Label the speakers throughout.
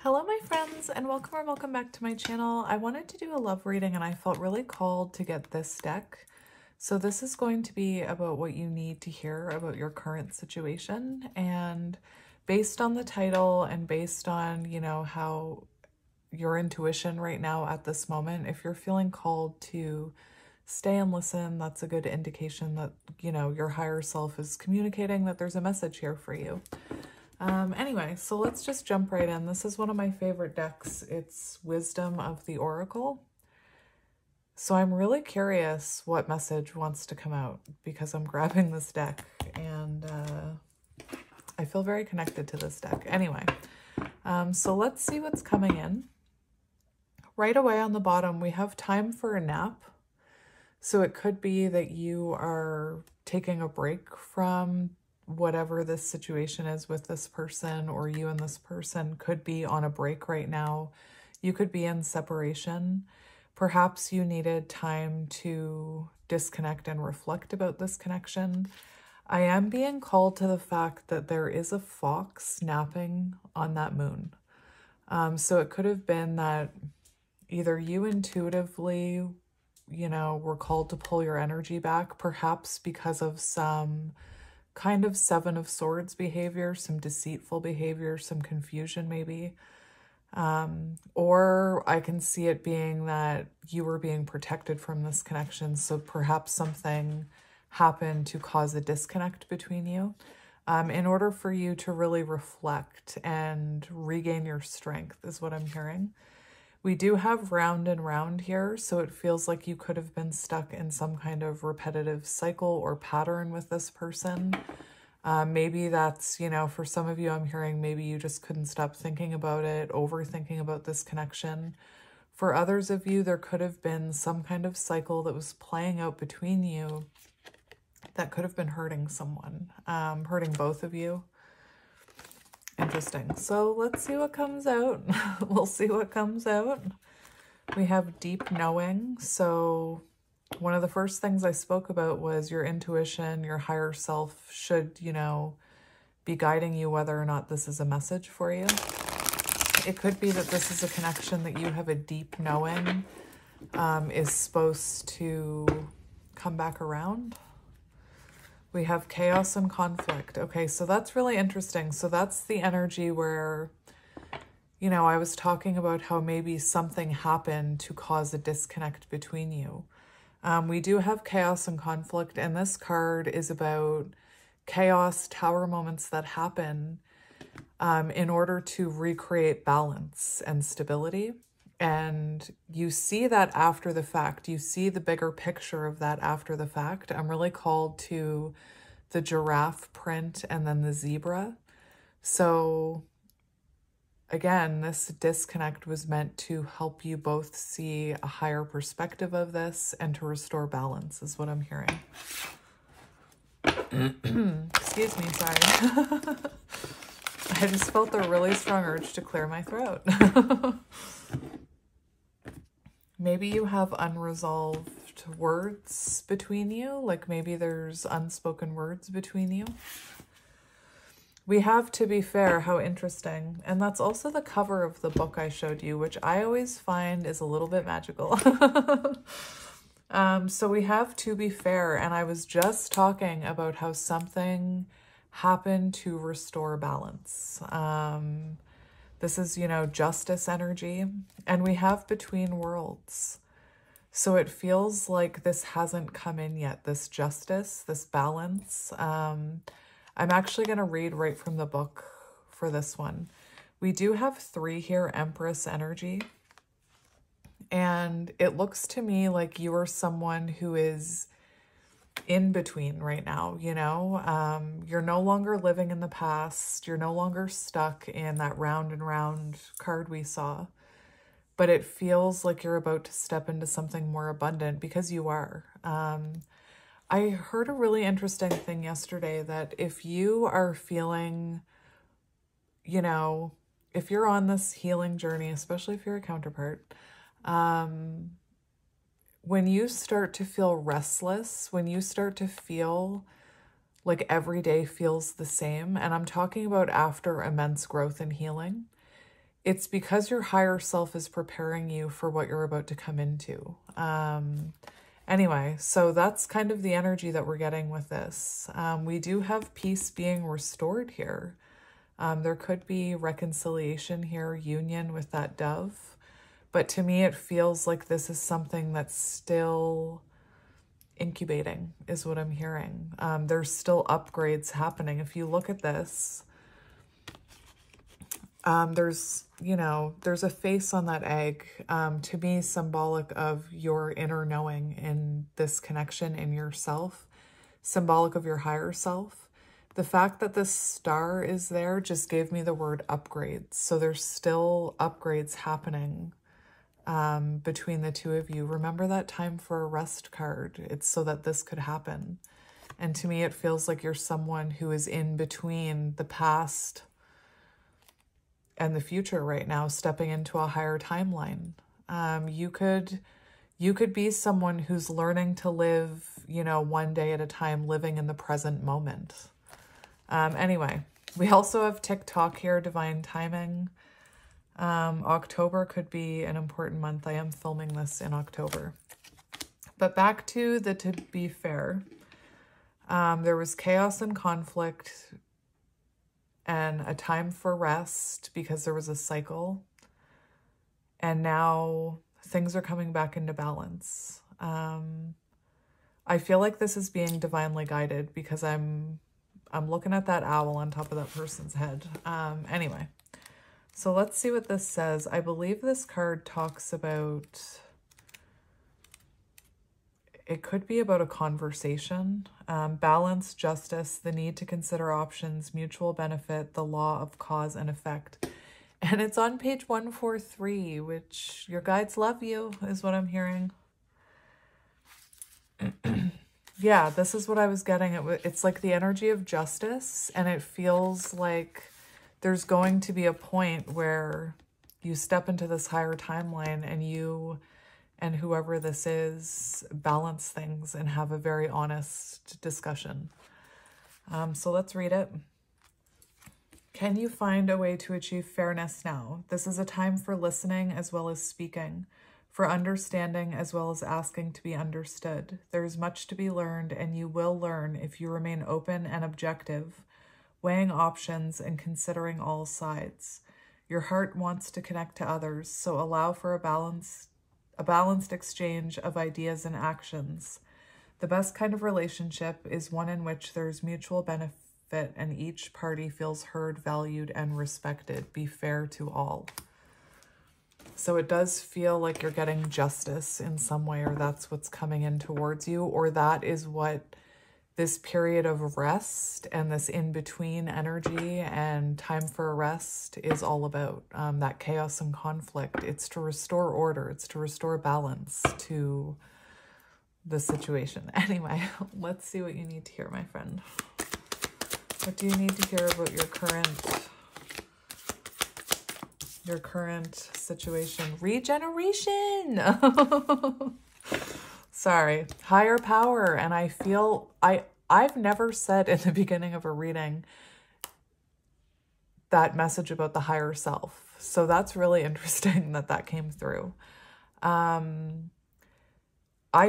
Speaker 1: Hello my friends, and welcome back to my channel. I wanted to do a love reading and I felt really called to get this deck. So this is going to be about what you need to hear about your current situation, and based on the title and based on, how your intuition right now at this moment, if you're feeling called to stay and listen, that's a good indication that, your higher self is communicating that there's a message here for you. Anyway, so let's just jump right in. This is one of my favorite decks. It's Wisdom of the Oracle. So I'm really curious what message wants to come out because I'm grabbing this deck and I feel very connected to this deck. Anyway, so let's see what's coming in. Right away on the bottom, we have time for a nap. So it could be that you are taking a break from whatever this situation is with this person, or you and this person could be on a break right now. You could be in separation. Perhaps you needed time to disconnect and reflect about this connection. I am being called to the fact that there is a fox napping on that moon. So it could have been that either you intuitively, were called to pull your energy back, perhaps because of some kind of Seven of Swords behavior, some deceitful behavior, some confusion maybe. Or I can see it being that you were being protected from this connection. So perhaps something happened to cause a disconnect between you. In order for you to really reflect and regain your strength is what I'm hearing. We do have round and round here, so it feels like you could have been stuck in some kind of repetitive cycle or pattern with this person. Maybe that's, for some of you I'm hearing, maybe you just couldn't stop thinking about it, overthinking about this connection. For others of you, there could have been some kind of cycle that was playing out between you that could have been hurting someone, hurting both of you. Interesting. So let's see what comes out. We'll see what comes out. We have deep knowing. So one of the first things I spoke about was your intuition, your higher self should, be guiding you whether or not this is a message for you. It could be that this is a connection that you have a deep knowing is supposed to come back around. We have chaos and conflict. Okay, so that's really interesting. So that's the energy where, I was talking about how maybe something happened to cause a disconnect between you. We do have chaos and conflict, and this card is about chaos, tower moments that happen in order to recreate balance and stability. And you see that after the fact. You see the bigger picture of that after the fact. I'm really called to the giraffe print and then the zebra. So again, this disconnect was meant to help you both see a higher perspective of this and to restore balance is what I'm hearing. Excuse me, sorry. I just felt a really strong urge to clear my throat. Maybe you have unresolved words between you, like maybe there's unspoken words between you. We have To Be Fair, how interesting. And that's also the cover of the book I showed you, which I always find is a little bit magical. So we have To Be Fair, and I was just talking about how something happened to restore balance. This is, justice energy, and we have Between Worlds. So it feels like this hasn't come in yet, this justice, this balance. I'm actually going to read right from the book for this one. We do have 3 here, Empress energy. And it looks to me like you are someone who is in between right now, you're no longer living in the past. You're no longer stuck in that round and round card we saw, but it feels like you're about to step into something more abundant because you are. I heard a really interesting thing yesterday that if you are feeling, if you're on this healing journey, especially if you're a counterpart, when you start to feel restless, when you start to feel like every day feels the same, and I'm talking about after immense growth and healing, it's because your higher self is preparing you for what you're about to come into. Anyway, so that's kind of the energy that we're getting with this. We do have peace being restored here. There could be reconciliation here, union with that dove. But to me, it feels like this is something that's still incubating, is what I'm hearing. There's still upgrades happening. If you look at this, there's a face on that egg, to me symbolic of your inner knowing in this connection in yourself, symbolic of your higher self. The fact that this star is there just gave me the word upgrades. So there's still upgrades happening between the two of you. Remember that time for a rest card. It's so that this could happen. And to me, it feels like you're someone who is in between the past and the future right now, stepping into a higher timeline. You could be someone who's learning to live, one day at a time, living in the present moment. Anyway, we also have TikTok here, divine timing. October could be an important month. I am filming this in October. But back to the to be fair. There was chaos and conflict and a time for rest because there was a cycle. And now things are coming back into balance. I feel like this is being divinely guided because I'm looking at that owl on top of that person's head. Anyway, so let's see what this says. I believe this card talks about, it could be about a conversation, balance, justice, the need to consider options, mutual benefit, the law of cause and effect. And it's on page 143, which your guides love you, is what I'm hearing. Yeah, this is what I was getting. It's like the energy of justice, and it feels like there's going to be a point where you step into this higher timeline and you and whoever this is balance things and have a very honest discussion. So let's read it. Can you find a way to achieve fairness now? This is a time for listening as well as speaking, for understanding as well as asking to be understood. There is much to be learned, and you will learn if you remain open and objective, weighing options and considering all sides. Your heart wants to connect to others, so allow for a balanced exchange of ideas and actions. The best kind of relationship is one in which there's mutual benefit and each party feels heard, valued, and respected. Be fair to all. So it does feel like you're getting justice in some way, or that's what's coming in towards you, or that is what this period of rest and this in-between energy and time for a rest is all about. That chaos and conflict. It's to restore order. It's to restore balance to the situation. Anyway, let's see what you need to hear, my friend. What do you need to hear about your current situation? Regeneration. Sorry, higher power. And I feel I've never said in the beginning of a reading that message about the higher self. So that's really interesting that came through. I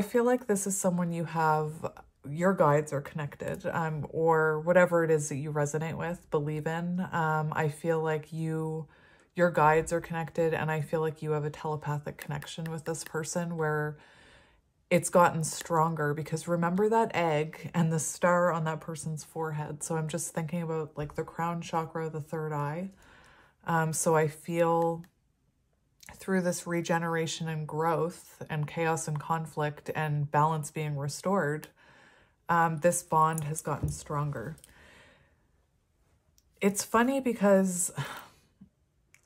Speaker 1: feel like this is someone you have, your guides are connected, or whatever it is that you resonate with, believe in. I feel like your guides are connected, and I feel like you have a telepathic connection with this person where it's gotten stronger, because remember that egg and the star on that person's forehead. So I'm just thinking about like the crown chakra, the third eye. So I feel through this regeneration and growth and chaos and conflict and balance being restored, this bond has gotten stronger. It's funny because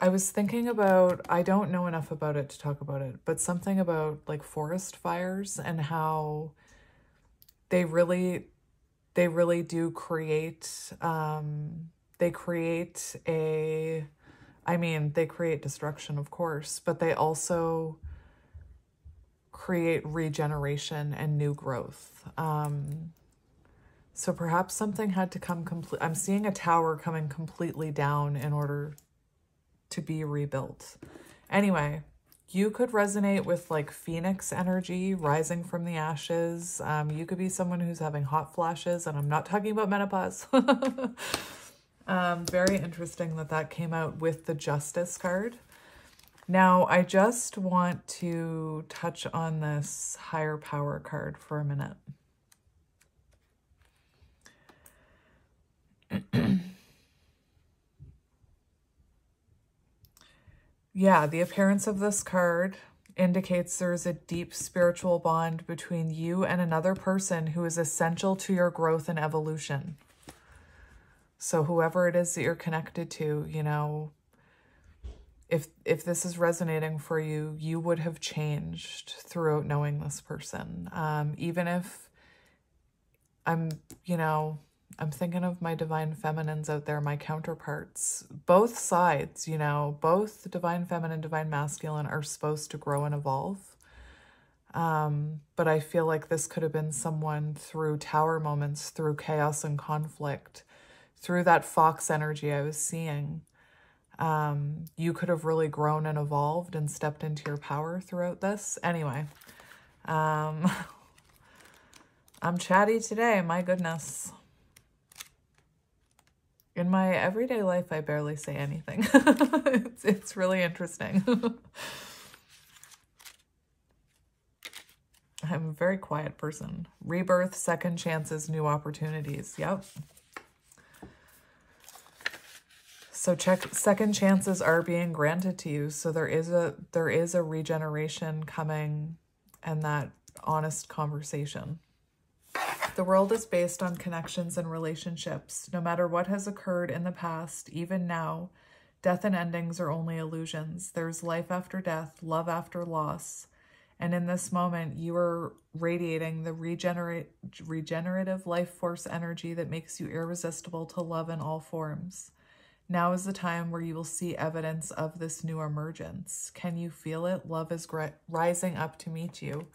Speaker 1: I was thinking about, I don't know enough about it to talk about it, but something about like forest fires and how they really do create, they create destruction, of course, but they also create regeneration and new growth. So perhaps something had to come I'm seeing a tower coming completely down in order to be rebuilt. Anyway, you could resonate with like Phoenix energy, rising from the ashes. You could be someone who's having hot flashes, and I'm not talking about menopause. Very interesting that that came out with the Justice card. Now, I just want to touch on this higher power card for a minute. Yeah, the appearance of this card indicates there's a deep spiritual bond between you and another person who is essential to your growth and evolution. So whoever it is that you're connected to, you know, if this is resonating for you, you would have changed throughout knowing this person. Even if I'm thinking of my divine feminines out there, my counterparts, both sides, you know, both divine feminine, divine masculine are supposed to grow and evolve. But I feel like this could have been someone through tower moments, through chaos and conflict, through that fox energy I was seeing. You could have really grown and evolved and stepped into your power throughout this. Anyway, I'm chatty today, my goodness. In my everyday life, I barely say anything. It's really interesting. I'm a very quiet person. Rebirth, second chances, new opportunities. Yep. So second chances are being granted to you. So there is a regeneration coming, and that honest conversation. The world is based on connections and relationships. No matter what has occurred in the past, even now, death and endings are only illusions. There's life after death, love after loss. And in this moment, you are radiating the regenerative life force energy that makes you irresistible to love in all forms. Now is the time where you will see evidence of this new emergence. Can you feel it? Love is rising up to meet you.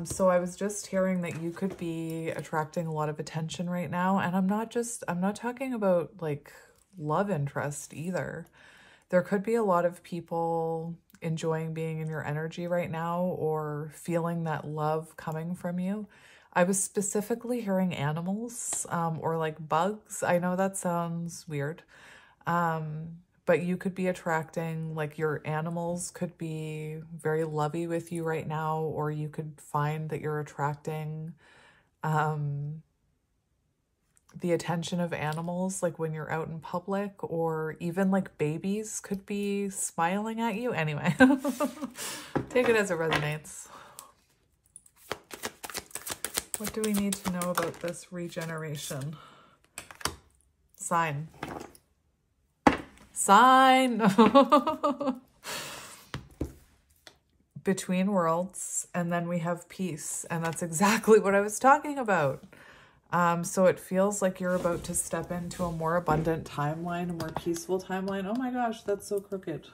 Speaker 1: So I was just hearing that you could be attracting a lot of attention right now. And I'm not talking about like love interest either. There could be a lot of people enjoying being in your energy right now, or feeling that love coming from you. I was specifically hearing animals, or like bugs. I know that sounds weird. But you could be attracting, like your animals could be very lovey with you right now, or you could find that you're attracting the attention of animals, like when you're out in public, or even like babies could be smiling at you. Anyway, take it as it resonates. What do we need to know about this regeneration? Sign. Between worlds, and then we have peace, and that's exactly what I was talking about. So it feels like you're about to step into a more abundant timeline, a more peaceful timeline. Oh my gosh, that's so crooked.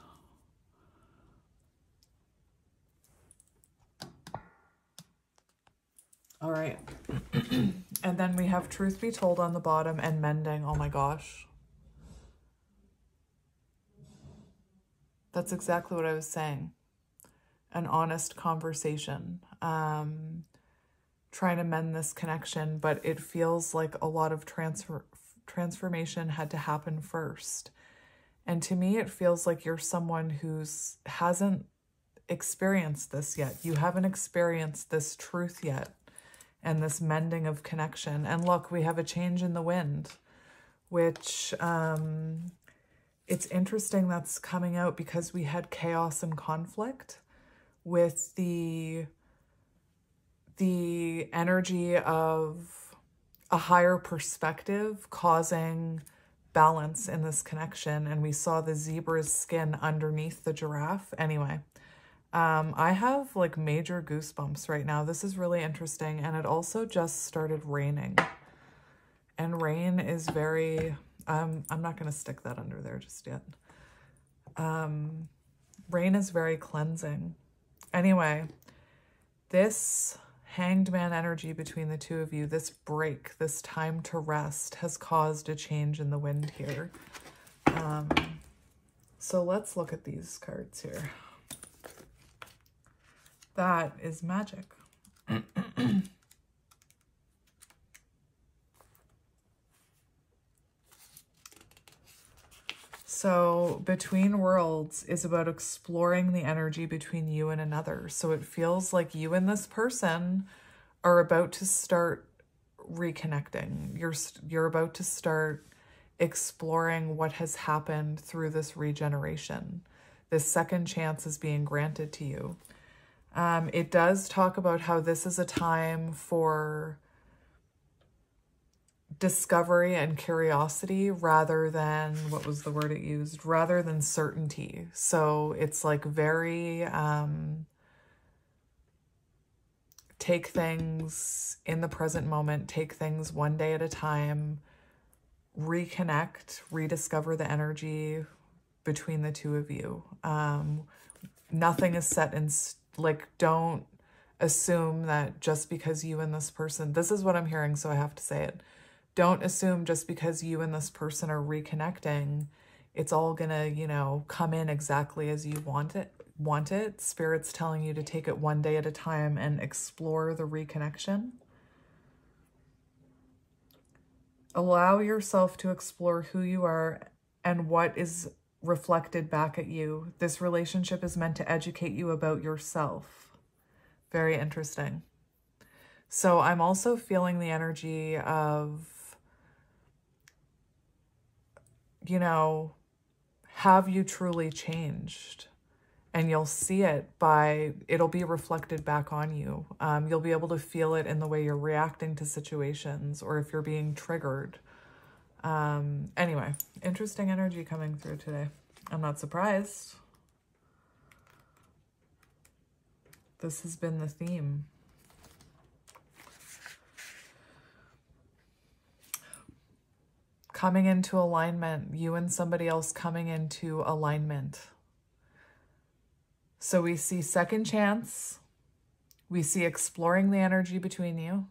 Speaker 1: All right. And then we have truth be told on the bottom and mending. Oh my gosh. That's exactly what I was saying. An honest conversation. Trying to mend this connection, but it feels like a lot of transformation had to happen first. And to me, it feels like you're someone who's hasn't experienced this yet. You haven't experienced this truth yet, and this mending of connection. And look, we have a change in the wind, which it's interesting that's coming out because we had chaos and conflict with the energy of a higher perspective causing balance in this connection. And we saw the zebra's skin underneath the giraffe. Anyway, I have like major goosebumps right now. This is really interesting. And it also just started raining. And rain is very, I'm not going to stick that under there just yet. Rain is very cleansing. Anyway, this Hanged Man energy between the two of you, this break, this time to rest, has caused a change in the wind here. So let's look at these cards here. That is magic. So Between Worlds is about exploring the energy between you and another. So it feels like you and this person are about to start reconnecting. You're about to start exploring what has happened through this regeneration. This second chance is being granted to you. It does talk about how this is a time for discovery and curiosity rather than, what was the word it used? Rather than certainty. So it's like very, take things in the present moment, take things one day at a time, reconnect, rediscover the energy between the two of you. Nothing is set in, like, don't assume that just because you and this person, this is what I'm hearing, so I have to say it. Don't assume just because you and this person are reconnecting, it's all gonna, you know, come in exactly as you want it. Spirit's telling you to take it one day at a time and explore the reconnection. Allow yourself to explore who you are and what is reflected back at you. This relationship is meant to educate you about yourself. Very interesting. So I'm also feeling the energy of, you know, have you truly changed? And you'll see it it'll be reflected back on you. You'll be able to feel it in the way you're reacting to situations or if you're being triggered. Anyway, interesting energy coming through today. I'm not surprised. This has been the theme. Coming into alignment, you and somebody else coming into alignment. So we see second chance. We see exploring the energy between you.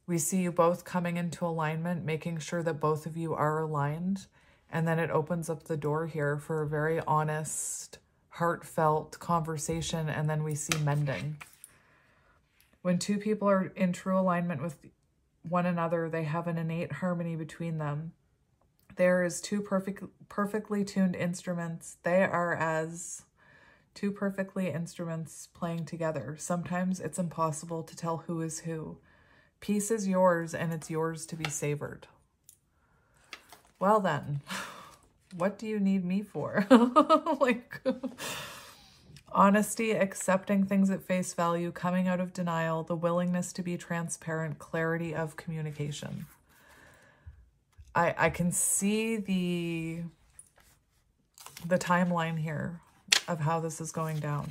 Speaker 1: We see you both coming into alignment, making sure that both of you are aligned. And then it opens up the door here for a very honest, heartfelt conversation. And then we see mending. When two people are in true alignment with one another, they have an innate harmony between them. There is two perfectly tuned instruments. They are as two perfectly instruments playing together. Sometimes it's impossible to tell who is who. Peace is yours and it's yours to be savored. Well then, what do you need me for? Like, honesty, accepting things at face value, coming out of denial, the willingness to be transparent, clarity of communication. I can see the timeline here of how this is going down.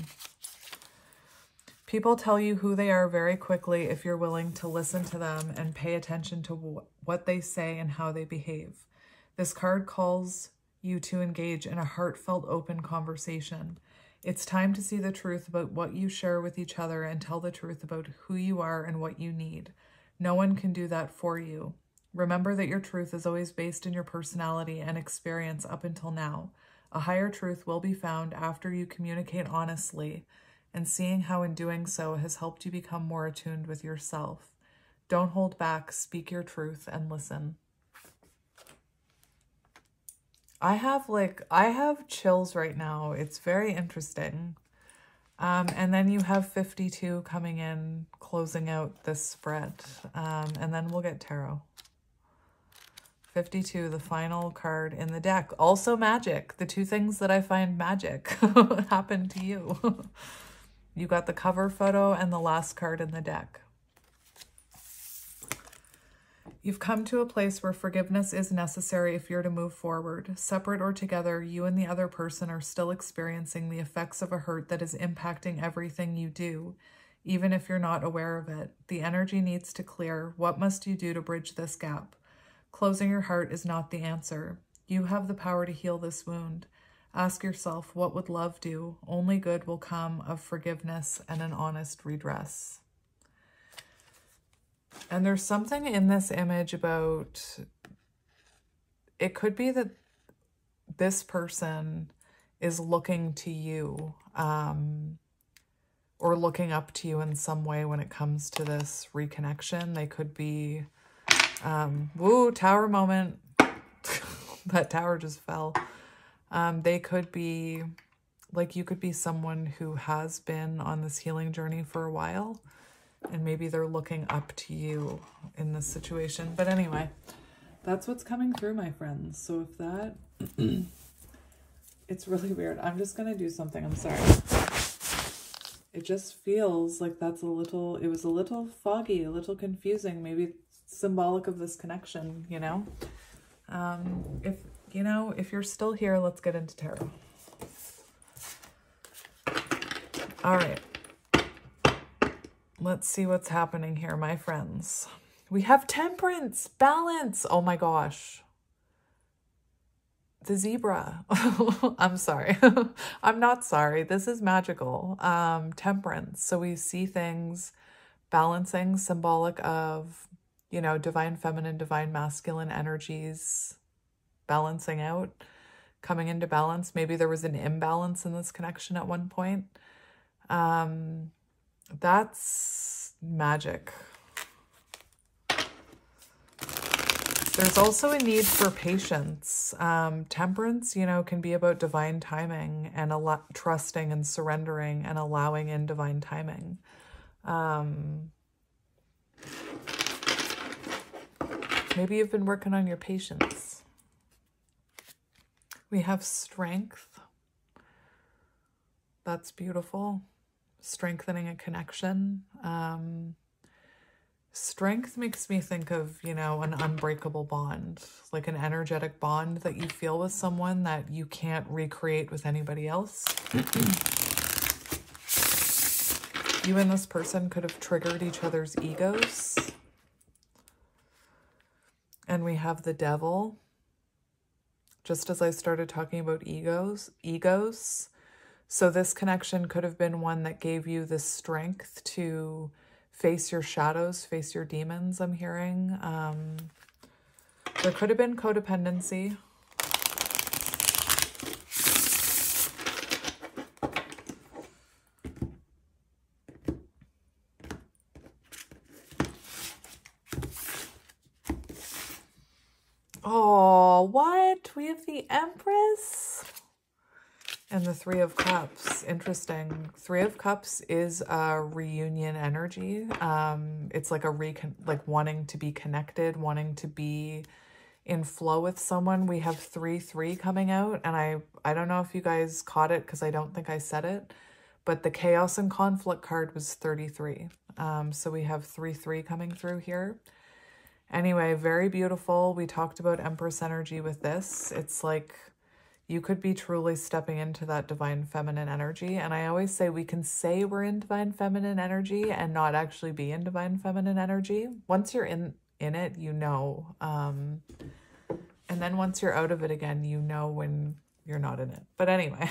Speaker 1: People tell you who they are very quickly if you're willing to listen to them and pay attention to what they say and how they behave. This card calls you to engage in a heartfelt, open conversation. It's time to see the truth about what you share with each other and tell the truth about who you are and what you need. No one can do that for you. Remember that your truth is always based in your personality and experience up until now. A higher truth will be found after you communicate honestly, and seeing how in doing so has helped you become more attuned with yourself. Don't hold back, speak your truth, and listen. I have chills right now. It's very interesting. And then you have 52 coming in, closing out this spread. And then we'll get tarot. 52, the final card in the deck. Also magic. The two things that I find magic happen to you. You got the cover photo and the last card in the deck. You've come to a place where forgiveness is necessary if you're to move forward. Separate or together, you and the other person are still experiencing the effects of a hurt that is impacting everything you do, even if you're not aware of it. The energy needs to clear. What must you do to bridge this gap? Closing your heart is not the answer. You have the power to heal this wound. Ask yourself, what would love do? Only good will come of forgiveness and an honest redress. And there's something in this image about, it could be that this person is looking to you, or looking up to you in some way when it comes to this reconnection. They could be, woo, tower moment. That tower just fell. They could be, like, you could be someone who has been on this healing journey for a while, and maybe they're looking up to you in this situation. But anyway, that's what's coming through, my friends. So if that, it's really weird. I'm just going to do something. I'm sorry. It just feels like that's a little, it was a little foggy, a little confusing, maybe symbolic of this connection, you know? If, you know, if you're still here, let's get into tarot. All right. Let's see what's happening here, my friends. We have temperance, balance. Oh my gosh. The zebra. I'm sorry. I'm not sorry. This is magical. Temperance. So we see things balancing, symbolic of, you know, divine feminine, divine masculine energies balancing out, coming into balance. Maybe there was an imbalance in this connection at one point. That's magic. There's also a need for patience. Temperance, you know, can be about divine timing and trusting and surrendering and allowing in divine timing. Maybe you've been working on your patience. We have strength. That's beautiful. Strengthening a connection. Strength makes me think of, you know, an unbreakable bond, like an energetic bond that you feel with someone that you can't recreate with anybody else. You and this person could have triggered each other's egos. And we have the devil. Just as I started talking about egos. So this connection could have been one that gave you the strength to face your shadows, face your demons, I'm hearing. There could have been codependency. Oh, what? We have the Empress and the Three of Cups. Interesting. Three of Cups is a reunion energy. It's like like wanting to be connected, wanting to be in flow with someone. We have 3-3 coming out, and I don't know if you guys caught it because I don't think I said it, but the Chaos and Conflict card was 33. So we have 3-3 coming through here. Anyway, very beautiful. We talked about Empress energy with this. It's like you could be truly stepping into that divine feminine energy. And I always say we can say we're in divine feminine energy and not actually be in divine feminine energy. Once you're in it, you know. And then once you're out of it again, you know when you're not in it. But anyway,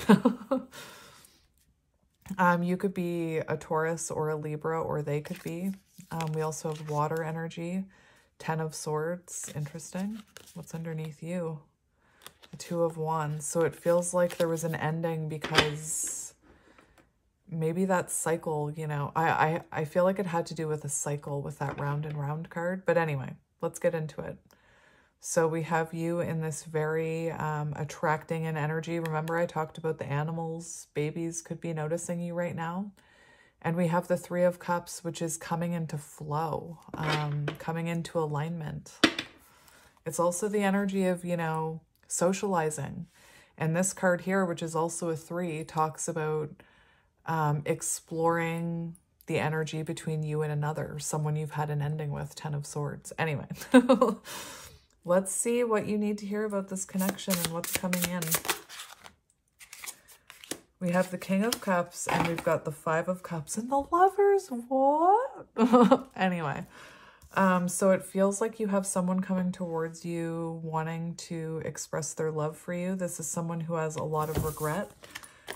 Speaker 1: you could be a Taurus or a Libra, or they could be. We also have water energy. 10 of Swords. Interesting. What's underneath you? The 2 of Wands. So it feels like there was an ending because maybe that cycle, you know, I feel like it had to do with a cycle with that round and round card. But anyway, let's get into it. So we have you in this very attracting an energy. Remember I talked about the animals. Babies could be noticing you right now. And we have the 3 of Cups, which is coming into flow, coming into alignment. It's also the energy of, you know, socializing. And this card here, which is also a 3, talks about exploring the energy between you and another, someone you've had an ending with, 10 of Swords. Anyway, let's see what you need to hear about this connection and what's coming in. We have the King of Cups, and we've got the 5 of Cups and the Lovers. What? Anyway, so it feels like you have someone coming towards you wanting to express their love for you. This is someone who has a lot of regret.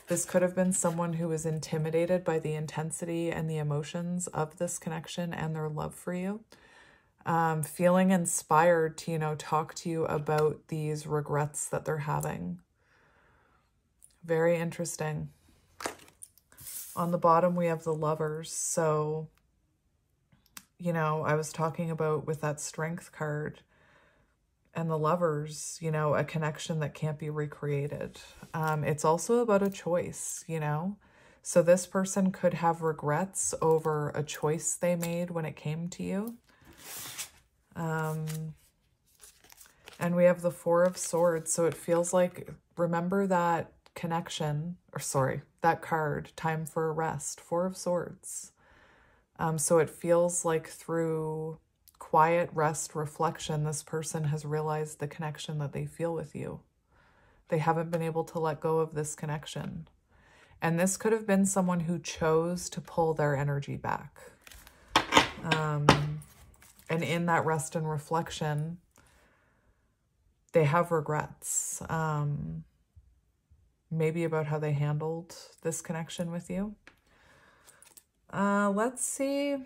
Speaker 1: This could have been someone who was intimidated by the intensity and the emotions of this connection and their love for you. Feeling inspired to, you know, talk to you about these regrets that they're having. Very interesting. On the bottom, we have the Lovers. So, you know, I was talking about with that Strength card and the Lovers, you know, a connection that can't be recreated. It's also about a choice, you know. So this person could have regrets over a choice they made when it came to you. And we have the Four of Swords. So it feels like, remember that connection, or sorry, that card, time for a rest, Four of Swords. So it feels like through quiet rest, reflection, this person has realized the connection that they feel with you. They haven't been able to let go of this connection. And this could have been someone who chose to pull their energy back. And in that rest and reflection, they have regrets. Maybe about how they handled this connection with you. Let's see.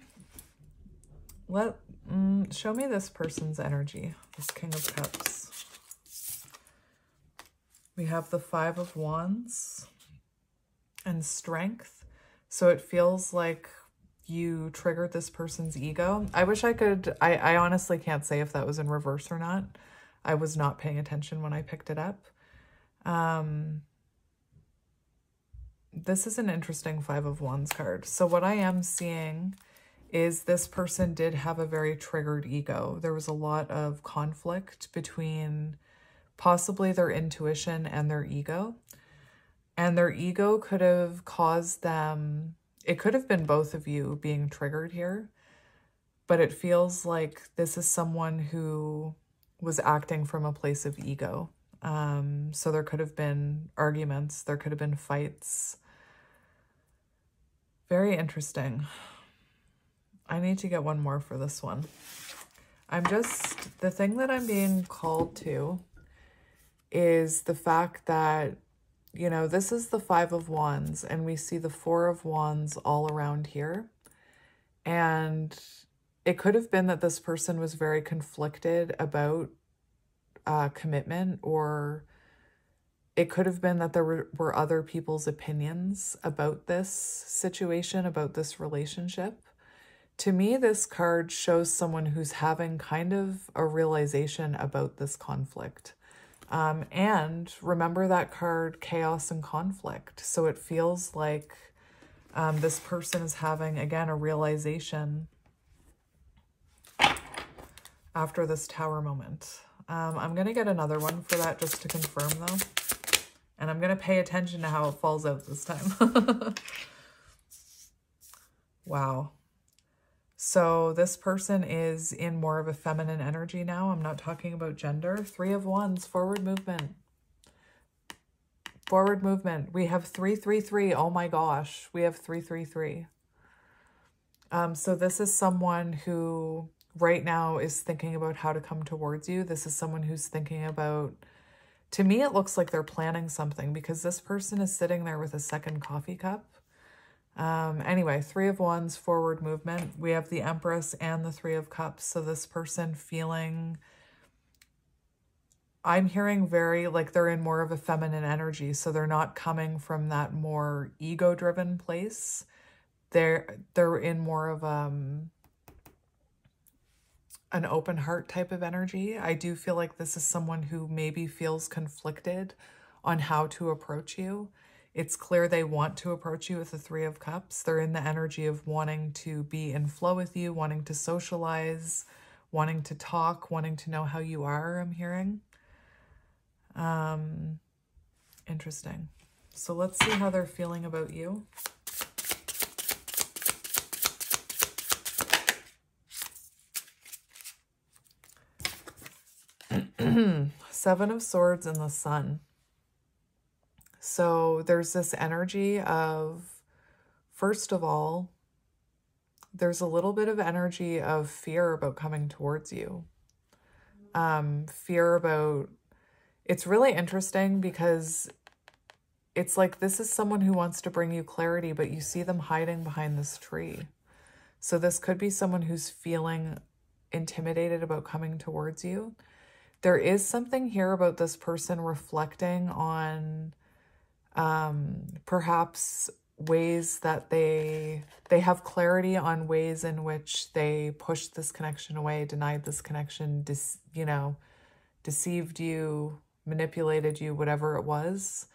Speaker 1: Show me this person's energy, this King of Cups. We have the Five of Wands and Strength. So it feels like you triggered this person's ego. I wish I could, I honestly can't say if that was in reverse or not. I was not paying attention when I picked it up. This is an interesting Five of Wands card. So what I am seeing is this person did have a very triggered ego. There was a lot of conflict between possibly their intuition and their ego. And their ego could have caused them, it could have been both of you being triggered here, but it feels like this is someone who was acting from a place of ego. So there could have been arguments, there could have been fights. Very interesting. I need to get one more for this one. The thing that I'm being called to is the fact that, you know, this is the Five of Wands and we see the Four of Wands all around here. And it could have been that this person was very conflicted about commitment, or it could have been that there were other people's opinions about this situation, about this relationship. To me, this card shows someone who's having kind of a realization about this conflict. And remember that card, chaos and conflict. So it feels like this person is having, again, a realization after this Tower moment. I'm going to get another one for that just to confirm, though. And I'm going to pay attention to how it falls out this time. Wow. So this person is in more of a feminine energy now. I'm not talking about gender. Three of Wands, forward movement. Forward movement. We have 333. Oh my gosh. We have 333. So this is someone who right now is thinking about how to come towards you. This is someone who's thinking about, to me, it looks like they're planning something because this person is sitting there with a second coffee cup. Anyway, Three of Wands, forward movement. We have the Empress and the Three of Cups. So this person feeling, I'm hearing very like they're in more of a feminine energy. So they're not coming from that more ego-driven place. They're in more of an open heart type of energy. I do feel like this is someone who maybe feels conflicted on how to approach you. It's clear they want to approach you with the Three of Cups. They're in the energy of wanting to be in flow with you, wanting to socialize, wanting to talk, wanting to know how you are, I'm hearing. Interesting. So let's see how they're feeling about you. Seven of Swords and the Sun. So there's this energy of, first of all, there's a little bit of energy of fear about coming towards you. Fear about, it's really interesting because it's like this is someone who wants to bring you clarity, but you see them hiding behind this tree. So this could be someone who's feeling intimidated about coming towards you. There is something here about this person reflecting on Perhaps ways that they have clarity on ways in which they pushed this connection away, denied this connection, deceived you, manipulated you, whatever it was.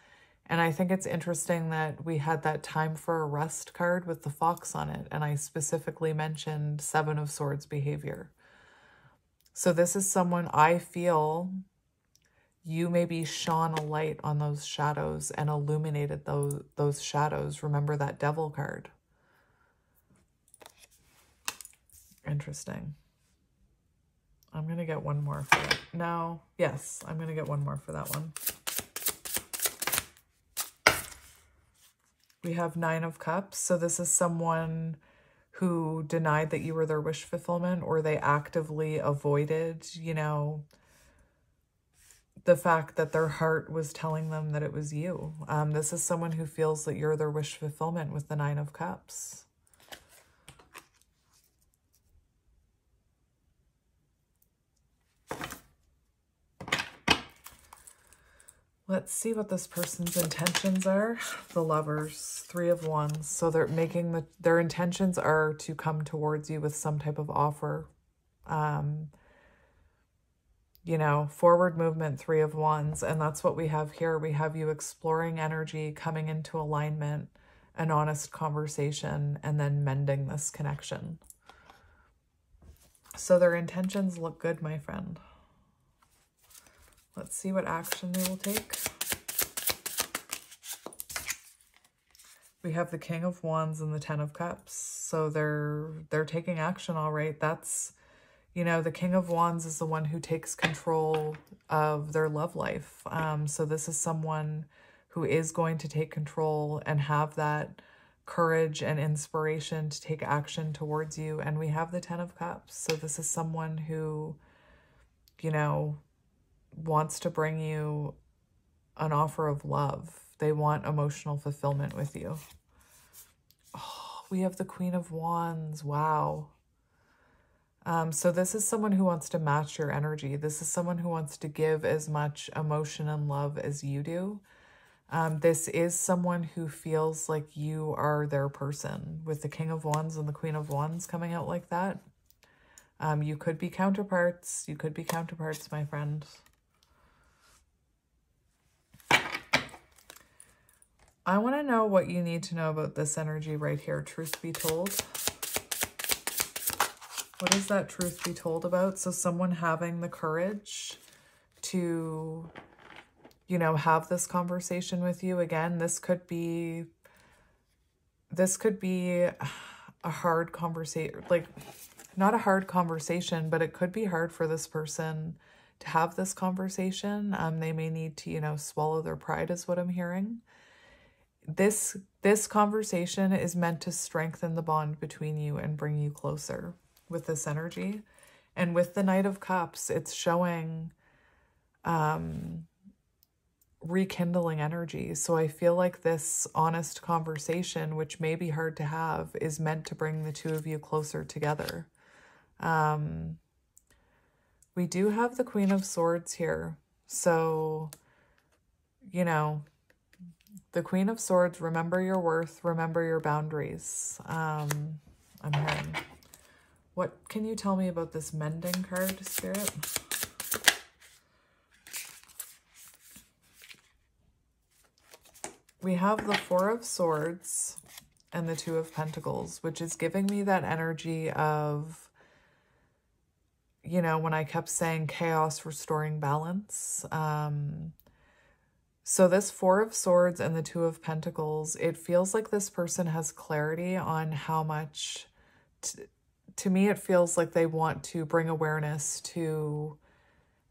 Speaker 1: And I think it's interesting that we had that time for a rest card with the fox on it. And I specifically mentioned Seven of Swords behavior. So this is someone, I feel you maybe shone a light on those shadows and illuminated those shadows. Remember that Devil card. Interesting. I'm going to get one more for it. No. Yes, I'm going to get one more for that one. We have Nine of Cups. So this is someone who denied that you were their wish fulfillment, or they actively avoided, the fact that their heart was telling them that it was you. This is someone who feels that you're their wish fulfillment with the Nine of Cups. Let's see what this person's intentions are. The Lovers, Three of Wands. So they're making their intentions are to come towards you with some type of offer. Forward movement, Three of Wands. And that's what we have here. We have you exploring energy, coming into alignment, an honest conversation, and then mending this connection. So their intentions look good, my friend. Let's see what action they will take. We have the King of Wands and the Ten of Cups. So they're taking action, all right. That's, the King of Wands is the one who takes control of their love life. So this is someone who is going to take control and have that courage and inspiration to take action towards you. And we have the Ten of Cups. So this is someone who, wants to bring you an offer of love. They want emotional fulfillment with you. Oh, we have the Queen of Wands. Wow. So this is someone who wants to match your energy. This is someone who wants to give as much emotion and love as you do. This is someone who feels like you are their person. With the King of Wands and the Queen of Wands coming out like that. You could be counterparts. You could be counterparts, my friend. I want to know what you need to know about this energy right here. Truth be told. What is that truth be told about? So someone having the courage to, have this conversation with you. Again, this could be a hard conversation, like not a hard conversation, but it could be hard for this person to have this conversation. They may need to, swallow their pride is what I'm hearing. This conversation is meant to strengthen the bond between you and bring you closer with this energy. And with the Knight of Cups, it's showing rekindling energy. So I feel like this honest conversation, which may be hard to have, is meant to bring the two of you closer together. We do have the Queen of Swords here. So, the Queen of Swords, remember your worth, remember your boundaries. I'm hearing. What can you tell me about this mending card, Spirit? We have the Four of Swords and the Two of Pentacles, which is giving me that energy of, when I kept saying chaos, restoring balance. So this Four of Swords and the Two of Pentacles, it feels like this person has clarity on how much, to me, it feels like they want to bring awareness to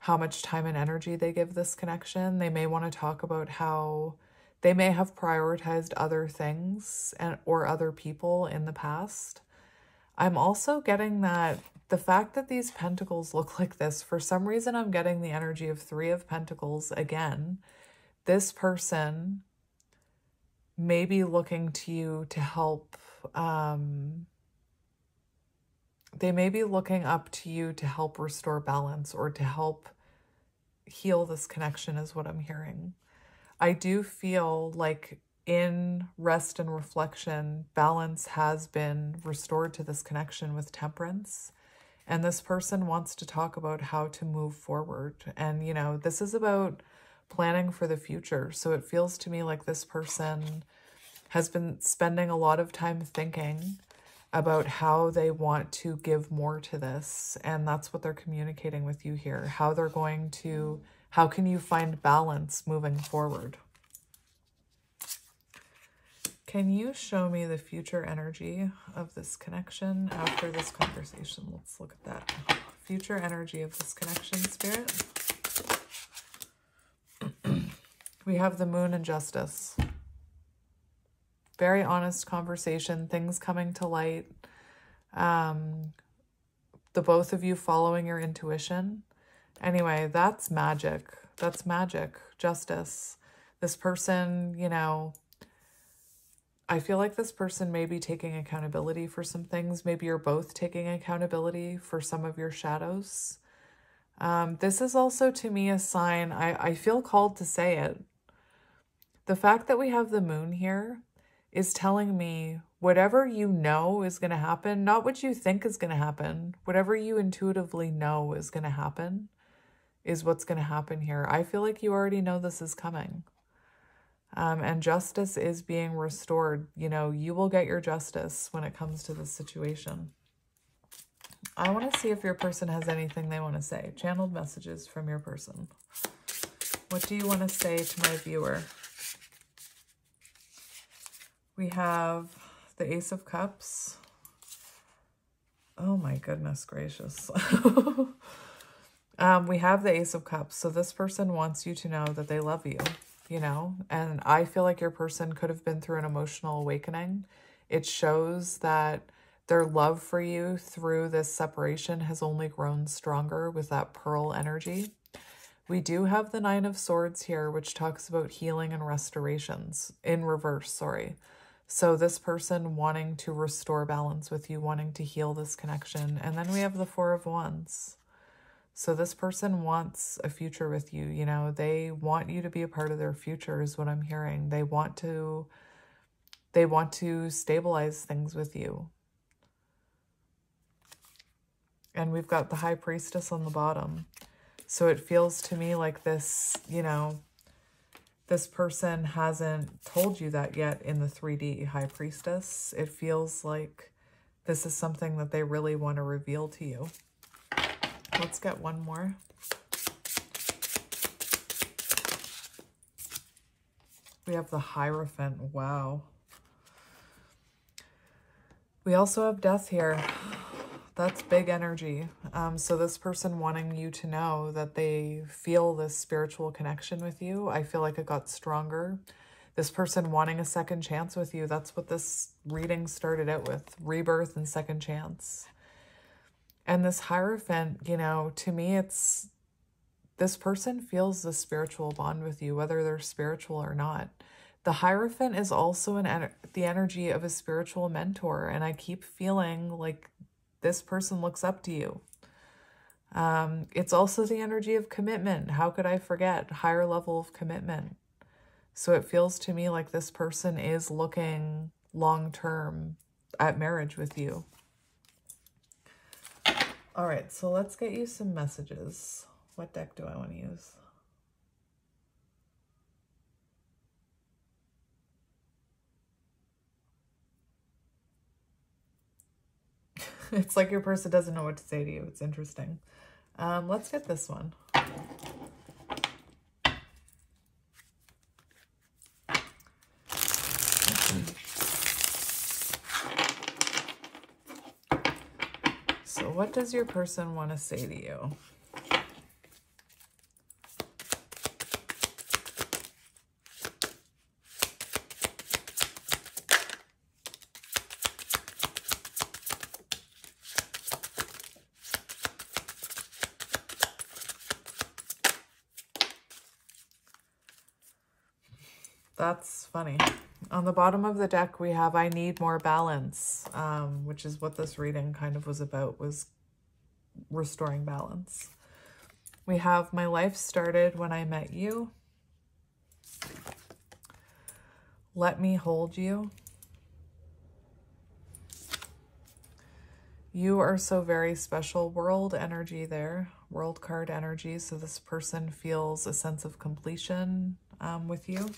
Speaker 1: how much time and energy they give this connection. They may want to talk about how they may have prioritized other things or other people in the past. I'm also getting that the fact that these pentacles look like this, for some reason, I'm getting the energy of Three of Pentacles again. This person may be looking to you to help. They may be looking up to you to help restore balance or to help heal this connection is what I'm hearing. I do feel like in rest and reflection, balance has been restored to this connection with Temperance. And this person wants to talk about how to move forward. And, you know, this is about planning for the future. So it feels to me like this person has been spending a lot of time thinking about how they want to give more to this. And that's what they're communicating with you here. How they're going to, how can you find balance moving forward? Can you show me the future energy of this connection after this conversation? Let's look at that. Future energy of this connection, Spirit. We have the Moon and Justice. Very honest conversation, things coming to light. The both of you following your intuition. Anyway, that's magic. That's magic. Justice. This person, you know, I feel like this person may be taking accountability for some things. Maybe you're both taking accountability for some of your shadows. This is also, to me, a sign. I feel called to say it. The fact that we have the Moon here is telling me whatever you know is going to happen, not what you think is going to happen, whatever you intuitively know is going to happen is what's going to happen here. I feel like you already know this is coming. And justice is being restored. You know, you will get your justice when it comes to this situation. I want to see if your person has anything they want to say. Channeled messages from your person. What do you want to say to my viewer? We have the Ace of Cups. Oh my goodness gracious. We have the Ace of Cups. So this person wants you to know that they love you, you know, and I feel like your person could have been through an emotional awakening. It shows that their love for you through this separation has only grown stronger with that pearl energy. We do have the Nine of Swords here, which talks about healing and restorations in reverse, sorry. So this person wanting to restore balance with you, wanting to heal this connection. And then we have the Four of Wands. So this person wants a future with you. You know, they want you to be a part of their future is what I'm hearing. They want to stabilize things with you. And we've got the High Priestess on the bottom. So it feels to me like this, you know, this person hasn't told you that yet in the 3D High Priestess. It feels like this is something that they really want to reveal to you. Let's get one more. We have the Hierophant. Wow. We also have Death here. That's big energy. So this person wanting you to know that they feel this spiritual connection with you. I feel like it got stronger. This person wanting a second chance with you. That's what this reading started out with. Rebirth and second chance. And this Hierophant, you know, to me, it's this person feels this spiritual bond with you, whether they're spiritual or not. The Hierophant is also the energy of a spiritual mentor. And I keep feeling like this person looks up to you. It's also the energy of commitment. How could I forget? Higher level of commitment. So it feels to me like this person is looking long-term at marriage with you. All right, so let's get you some messages. What deck do I want to use? It's like your person doesn't know what to say to you. It's interesting. Let's get this one. So what does your person want to say to you? That's funny. On the bottom of the deck, we have I need more balance, which is what this reading kind of was about, was restoring balance. We have my life started when I met you. Let me hold you. You are so very special. World energy there. World card energy. So this person feels a sense of completion with you.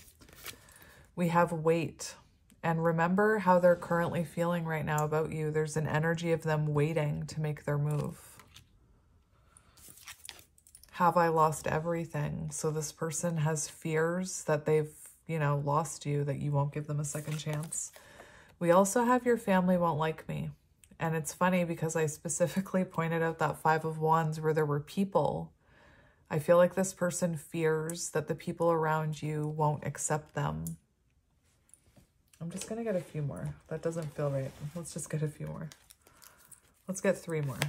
Speaker 1: We have wait. And remember how they're currently feeling right now about you. There's an energy of them waiting to make their move. Have I lost everything? So this person has fears that they've, you know, lost you, that you won't give them a second chance. We also have your family won't like me. And it's funny because I specifically pointed out that 5 of Wands where there were people. I feel like this person fears that the people around you won't accept them. I'm just going to get a few more. That doesn't feel right. Let's just get a few more. Let's get 3 more.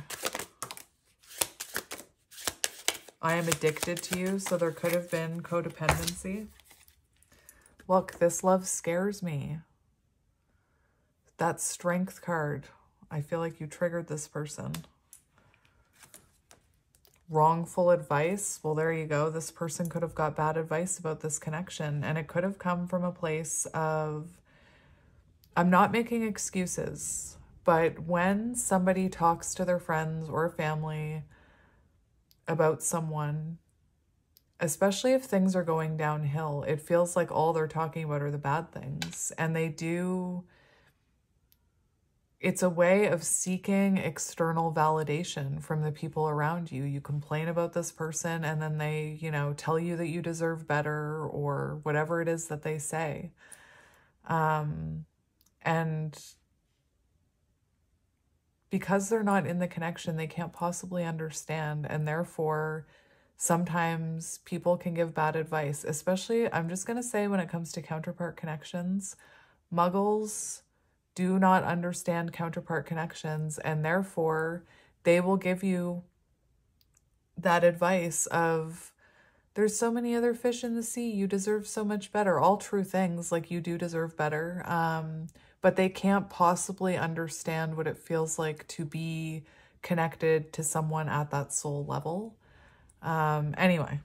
Speaker 1: I am addicted to you, so there could have been codependency. Look, this love scares me. That strength card. I feel like you triggered this person. Wrongful advice. Well, there you go. This person could have got bad advice about this connection, and it could have come from a place of, I'm not making excuses, but when somebody talks to their friends or family about someone, especially if things are going downhill, it feels like all they're talking about are the bad things. And they do, it's a way of seeking external validation from the people around you. You complain about this person and then they, you know, tell you that you deserve better or whatever it is that they say. And because they're not in the connection, they can't possibly understand. And therefore, sometimes people can give bad advice, especially, I'm just going to say when it comes to counterpart connections, muggles do not understand counterpart connections. And therefore, they will give you that advice of, there's so many other fish in the sea. You deserve so much better. All true things, like you do deserve better. But they can't possibly understand what it feels like to be connected to someone at that soul level. Anyway,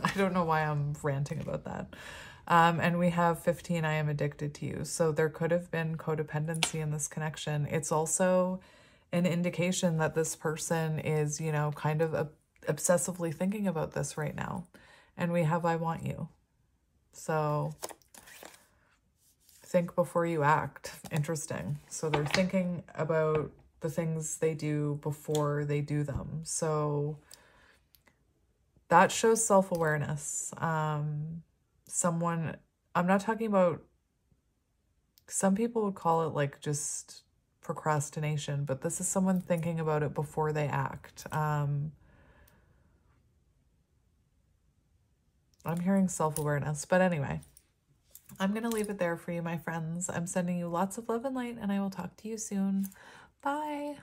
Speaker 1: I don't know why I'm ranting about that. And we have 15, I am addicted to you. So there could have been codependency in this connection. It's also an indication that this person is, you know, kind of obsessively thinking about this right now. And we have I want you. So think before you act. Interesting. So they're thinking about the things they do before they do them. So that shows self-awareness. Someone, I'm not talking about, some people would call it like just procrastination, but this is someone thinking about it before they act. I'm hearing self-awareness, but anyway, I'm going to leave it there for you, my friends. I'm sending you lots of love and light, and I will talk to you soon. Bye.